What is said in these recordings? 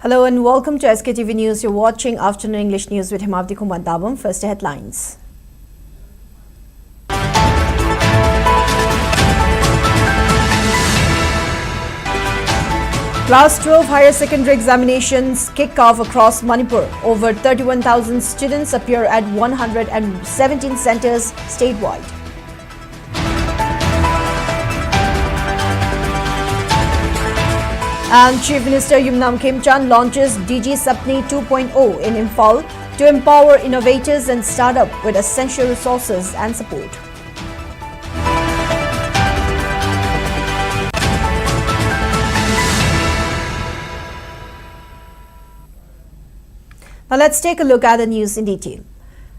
Hello and welcome to Sktv'S News. You're watching Afternoon English News with Himavati Kumandabam. First, the headlines. Class 12 higher secondary examinations kick off across Manipur. Over 31,000 students appear at 117 centers statewide. And Chief Minister Yumnam Khemchand launches DJ Sapney 2.0 in Imphal to empower innovators and startup with essential resources and support. Now let's take a look at the news in detail.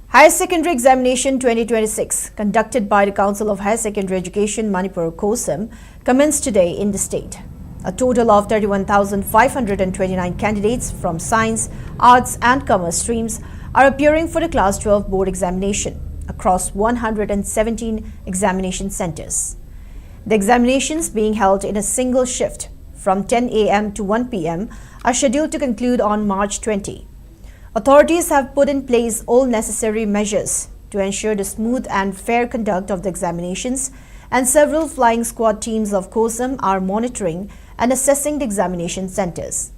Higher Secondary Examination 2026, conducted by the Council of Higher Secondary Education Manipur (COSEM), commenced today in the state. A total of 31,529 candidates from science, arts and commerce streams are appearing for the Class 12 board examination across 117 examination centers. The examinations being held in a single shift from 10 a.m. to 1 p.m. are scheduled to conclude on March 20. Authorities have put in place all necessary measures to ensure the smooth and fair conduct of the examinations, and several flying squad teams of COSEM are monitoring and assessing the examination centers.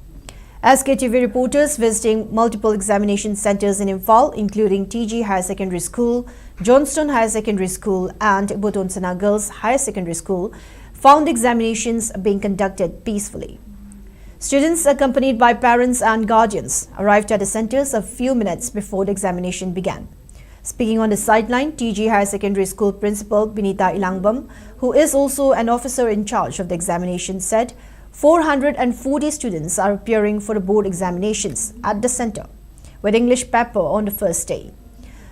SKTV reporters visiting multiple examination centers in Imphal, including TG Higher Secondary School, Johnston Higher Secondary School and Botonsana Girls Higher Secondary School, found examinations being conducted peacefully. Students accompanied by parents and guardians arrived at the centers a few minutes before the examination began. Speaking on the sideline, TG Higher Secondary School Principal Binita Ilangbam, who is also an officer in charge of the examination, said 440 students are appearing for the board examinations at the center, with English paper on the first day.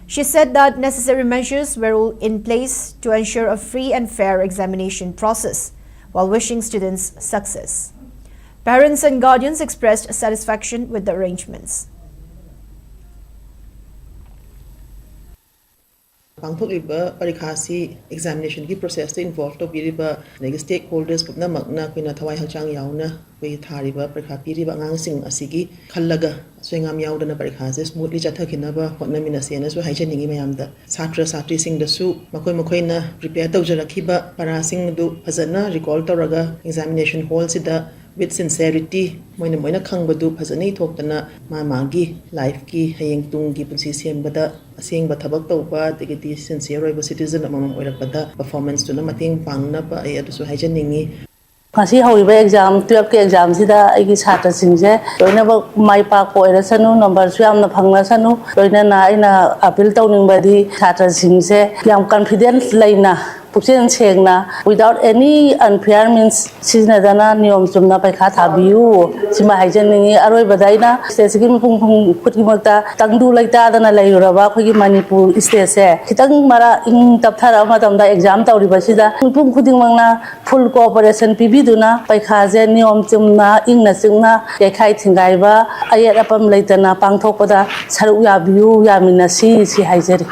She said that necessary measures were all in place to ensure a free and fair examination process, while wishing students success. Parents and guardians expressed satisfaction with the arrangements. Pangthokliba parikha examination ki process involved to biriba stakeholders pupna makna kuina thawai hachang yauna koi thariba parikha piriba angang sing asigi khallaga swengam yaudana parikha smoothly chathakinaba hotnamina sena su haichaningi mayamda satra satri sing da su makoi na prepare tawjarakhiba para sing du phajana recall tawraga examination hall sida with sincerity moina khangbadu phajani thoktana magi life ki hayeng tung ki punsi sembada asengba thabak tawba tegeti sincere roiba citizen amam oirakpada performance tuna mating pangna pa ai adu su haijaningi Kasi hauiba exam 12 ke exam sida aigi chhatra singje loina ba mai pa ko erasanu number su yamna phangna sanu loina na aina appeal tawningbadi chhatra singje yam confidence laina Puksian sengna without any unfair means siznadana niyom chumna paikha thabiu sima haijaningi aroi badaina stage ki pung khutgimakta tangdu laita dana lairaba khogi Manipur state se khitang mara ing tapthara matamda exam tawriba sida pung khudingmangna full cooperation pibiduna paikha je niyom chumna ingna chungna kekhai thingaiba ayat apam laitana pangthokpada saru yabiu yamina si haijari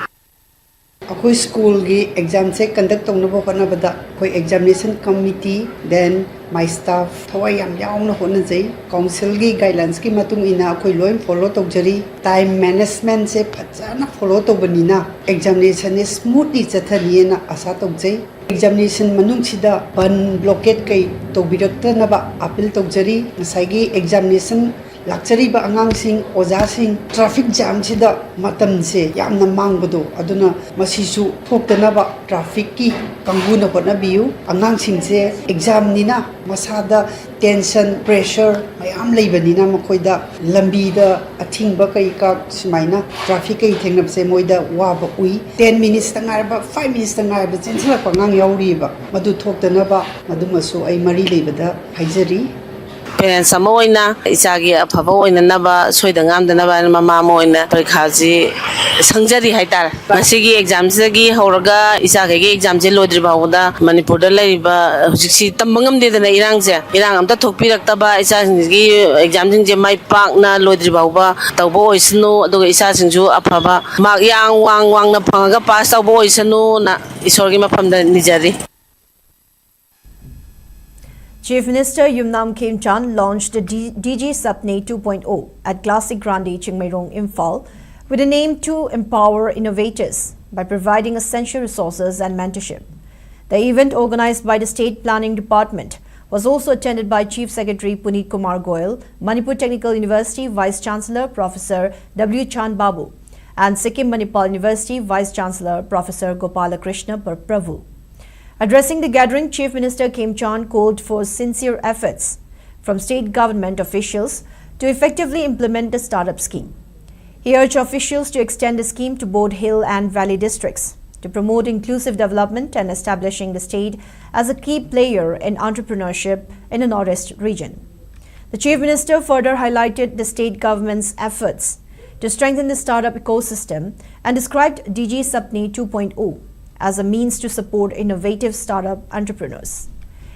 Akoi school gi exam se conduct tongnobo kana bada koi examination committee then my staff thawai yam yauna hona jai council gi guidelines ki matung ina koi loim follow tawjari time management se phajana follow tawbanina examination is smoothly chathani na asa tawjai examination manung sida ban blockade kai tawbirakta na ba appeal tawjari ngasai gi examination Luxury ba angang sing oja sing traffic jam sida matam se yamna mangbado aduna masisu thoktana ba traffic ki kanguna hona biu angang sing se exam nina masada tension pressure mayam leibanina makoida lambi da athing ba kai ka simaina traffic kai thengnap se moida wa ba ui 10 minutes tangar ba 5 minutes tangar ba chinsala pangang yauri ba madu thoktana ba madumasu ai mari leibada haijari Parents amoina isagi afaba oina naba soida ngamdanaba mama moina parikhaji sangjari haitar masigi exam sagi horaga isagi gi exam je lodri bawda Manipur da laiba hujiksi tambangam de na irang amta thokpiraktaba isagi exam jing je mai pak na lodri bawba tawbo oisnu aduga isa singju afaba mak yang wang na phangaga pass tawbo oisnu na isorgi mafamda nijari Chief Minister Yumnam Khemchand launched the DJ Sapney 2.0 at Classic Grande Chingmairong, Imphal, with an aim to empower innovators by providing essential resources and mentorship. The event, organized by the State Planning Department, was also attended by Chief Secretary Puneet Kumar Goyal, Manipur Technical University Vice-Chancellor Professor W. Chand Babu, and Sikkim Manipal University Vice-Chancellor Professor Gopalakrishna Prabhu. Addressing the gathering, Chief Minister Khemchand called for sincere efforts from state government officials to effectively implement the startup scheme. He urged officials to extend the scheme to both hill and valley districts to promote inclusive development and establishing the state as a key player in entrepreneurship in the Northeast region. The Chief Minister further highlighted the state government's efforts to strengthen the startup ecosystem and described DJ Sapney 2.0 as a means to support innovative startup entrepreneurs.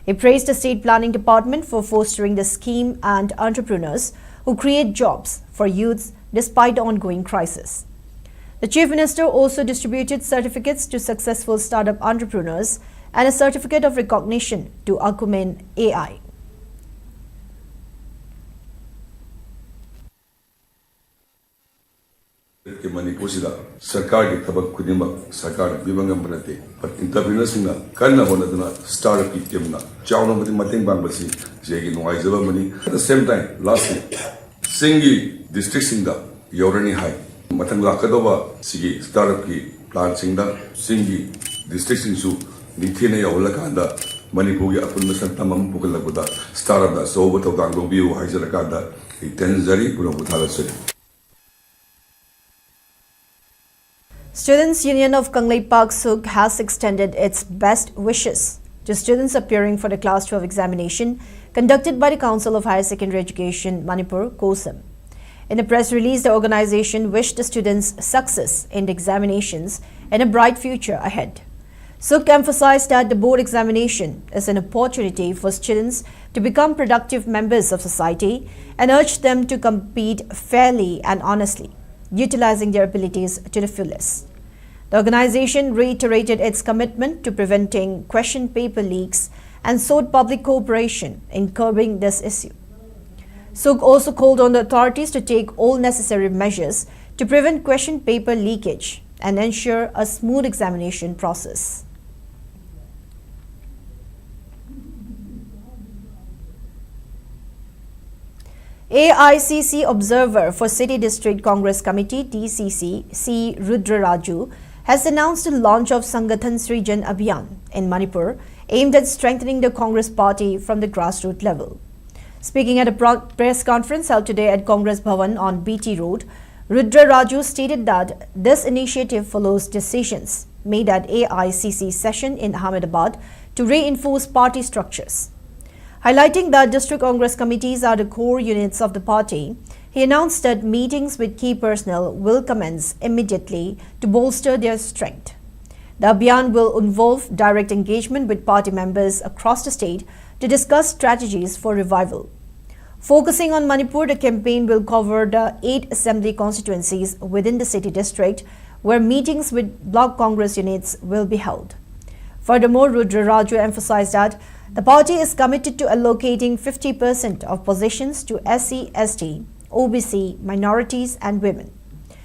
He praised the State Planning Department for fostering the scheme and entrepreneurs who create jobs for youths despite the ongoing crisis. The Chief Minister also distributed certificates to successful startup entrepreneurs and a certificate of recognition to Acumen AI. Manipur Sarkar ki tabak kudimak Sarkar bibangam banate but entrepreneurs singa karna honaduna startup ki temna chawna mati mating bangbasi jegi nuaizaba mani at the same time lastly singi district singa yorani high matang lakadoba sigi startup ki plan singa singi district singsu nithine yawlakanda Manipur ki apun masan tamam pukalabuda startup da soba tawdang lobiu haijarakanda itenzari pura buthalasari. Students' Union of Kanglei Park Suk has extended its best wishes to students appearing for the Class 12 examination conducted by the Council of Higher Secondary Education, Manipur, COSEM. In a press release, the organization wished the students success in the examinations and a bright future ahead. Suk emphasized that the board examination is an opportunity for students to become productive members of society and urged them to compete fairly and honestly, utilizing their abilities to the fullest. The organization reiterated its commitment to preventing question paper leaks and sought public cooperation in curbing this issue. Suk also called on the authorities to take all necessary measures to prevent question paper leakage and ensure a smooth examination process. AICC Observer for City District Congress Committee (DCC) C. Rudra Raju has announced the launch of Sangathan's Region Abhiyan in Manipur, aimed at strengthening the Congress party from the grassroots level. Speaking at a press conference held today at Congress Bhavan on BT Road, Rudra Raju stated that this initiative follows decisions made at AICC session in Ahmedabad to reinforce party structures. Highlighting that district Congress committees are the core units of the party, he announced that meetings with key personnel will commence immediately to bolster their strength. The Abhiyan will involve direct engagement with party members across the state to discuss strategies for revival. Focusing on Manipur, the campaign will cover the 8 assembly constituencies within the city district, where meetings with block Congress units will be held. Furthermore, Rudra Raju emphasized that the party is committed to allocating 50% of positions to SC, ST, OBC, minorities and women.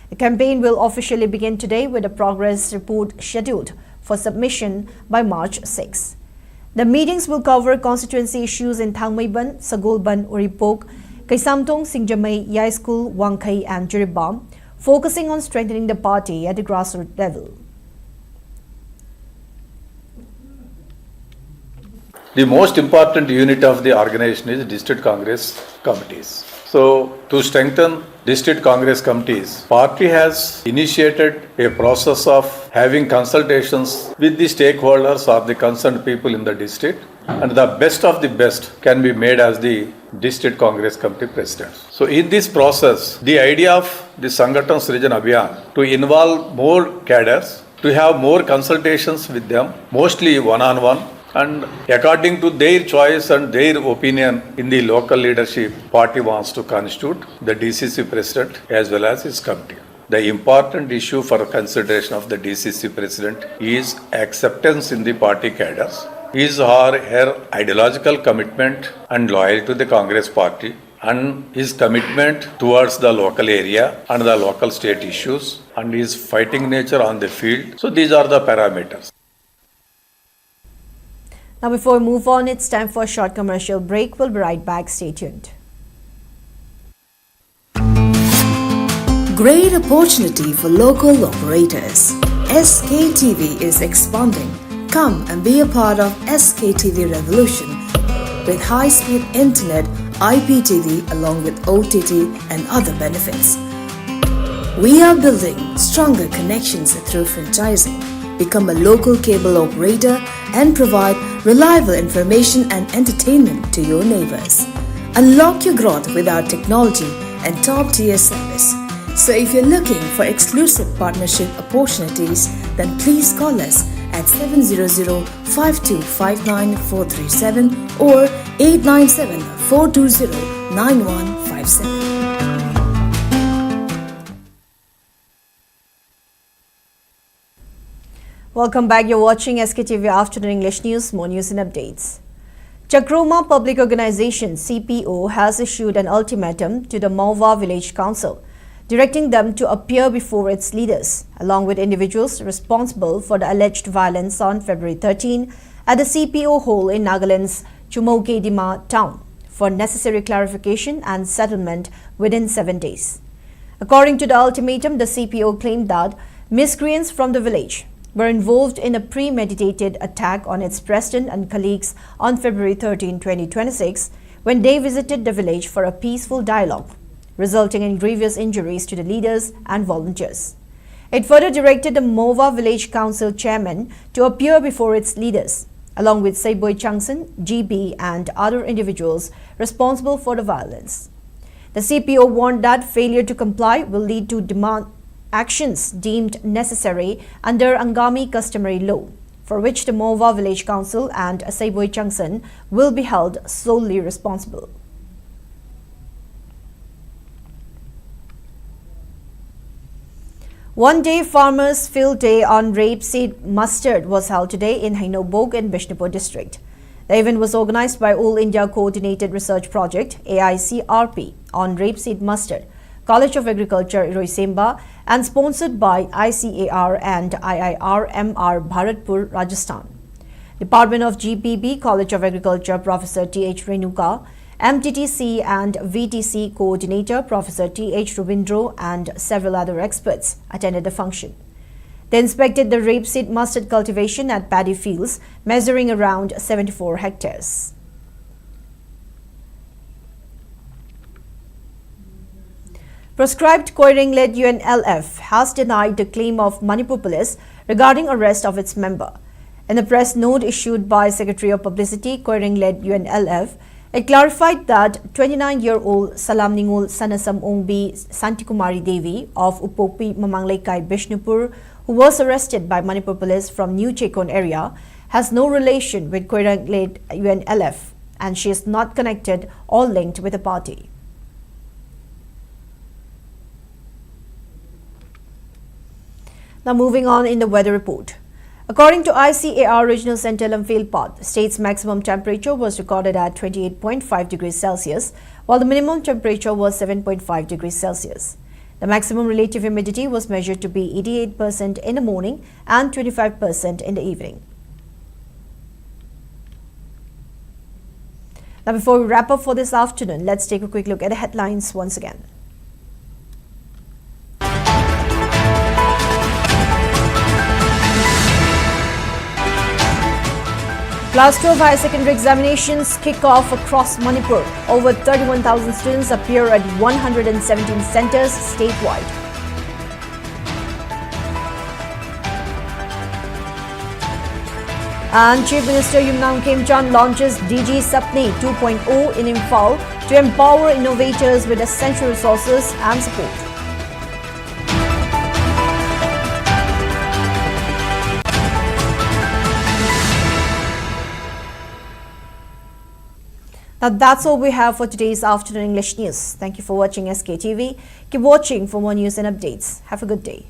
The campaign will officially begin today with a progress report scheduled for submission by March 6. The meetings will cover constituency issues in Thangmaiban, Sagolban, Uripok, Kaisamtong, Singjamai, Yai School, Wangkai and Jiribam, focusing on strengthening the party at the grassroots level. The most important unit of the organization is district congress committees. So, to strengthen district congress committees, party has initiated a process of having consultations with the stakeholders or the concerned people in the district, and the best of the best can be made as the district congress committee presidents. So, in this process, the idea of the Sangathan's Region Abhiyan to involve more cadres, to have more consultations with them, mostly one-on-one, and according to their choice and their opinion in the local leadership, party wants to constitute the DCC president as well as his committee. The important issue for consideration of the DCC president is acceptance in the party cadres his or her ideological commitment and loyalty to the Congress party, and his commitment towards the local area and the local state issues, and his fighting nature on the field. So these are the parameters. Now before we move on, it's time for a short commercial break. We'll be right back. Stay tuned. Great opportunity for local operators. SKTV is expanding. Come and be a part of SKTV revolution with high-speed internet, IPTV along with OTT and other benefits. We are building stronger connections through franchising. Become a local cable operator and provide reliable information and entertainment to your neighbors. Unlock your growth with our technology and top-tier service. So if you're looking for exclusive partnership opportunities, then please call us at 700-5259-437 or 897-420-9157. Welcome back. You're watching SKTV Afternoon English News. More news and updates. Chakroma Public Organization CPO has issued an ultimatum to the Mauva Village Council, directing them to appear before its leaders, along with individuals responsible for the alleged violence on February 13 at the CPO Hall in Nagaland's Chumokedima town, for necessary clarification and settlement within 7 days. According to the ultimatum, the CPO claimed that miscreants from the village were involved in a premeditated attack on its president and colleagues on February 13, 2026, when they visited the village for a peaceful dialogue, resulting in grievous injuries to the leaders and volunteers. It further directed the Mauva Village Council chairman to appear before its leaders, along with Seiboy Changsan, GB, and other individuals responsible for the violence. The CPO warned that failure to comply will lead to demand actions deemed necessary under Angami customary law, for which the Mauva Village Council and Seiboy Changsan will be held solely responsible. One-day farmers' field day on rapeseed mustard was held today in Hainobog in Bishnupur district. The event was organized by All India Coordinated Research Project AICRP on rapeseed mustard, College of Agriculture Iroisemba, and sponsored by ICAR and IIRMR Bharatpur, Rajasthan. Department of GPB College of Agriculture Professor T.H. Renuka, MTTC and VTC Coordinator Professor T.H. Rubindro and several other experts attended the function. They inspected the rapeseed mustard cultivation at paddy fields measuring around 74 hectares. Proscribed Koiring-led UNLF has denied the claim of Manipur police regarding arrest of its member. In a press note issued by Secretary of Publicity, Koiring-led UNLF, it clarified that 29-year-old Salamningul Sanasam Ongbi Santikumari Devi of Upopi Mamanglekai Bishnupur, who was arrested by Manipur police from New Chekon area, has no relation with Koiring-led UNLF, and she is not connected or linked with the party. Now moving on in the weather report. According to ICAR Regional Center Imphal, the state's maximum temperature was recorded at 28.5 degrees Celsius, while the minimum temperature was 7.5 degrees Celsius. The maximum relative humidity was measured to be 88% in the morning and 25% in the evening. Now before we wrap up for this afternoon, let's take a quick look at the headlines once again. Class 12 higher secondary examinations kick off across Manipur. Over 31,000 students appear at 117 centers statewide. And Chief Minister Yumnam Khemchand launches DJ Sapney 2.0 in Imphal to empower innovators with essential resources and support. Now that's all we have for today's afternoon English news. Thank you for watching SKTV. Keep watching for more news and updates. Have a good day.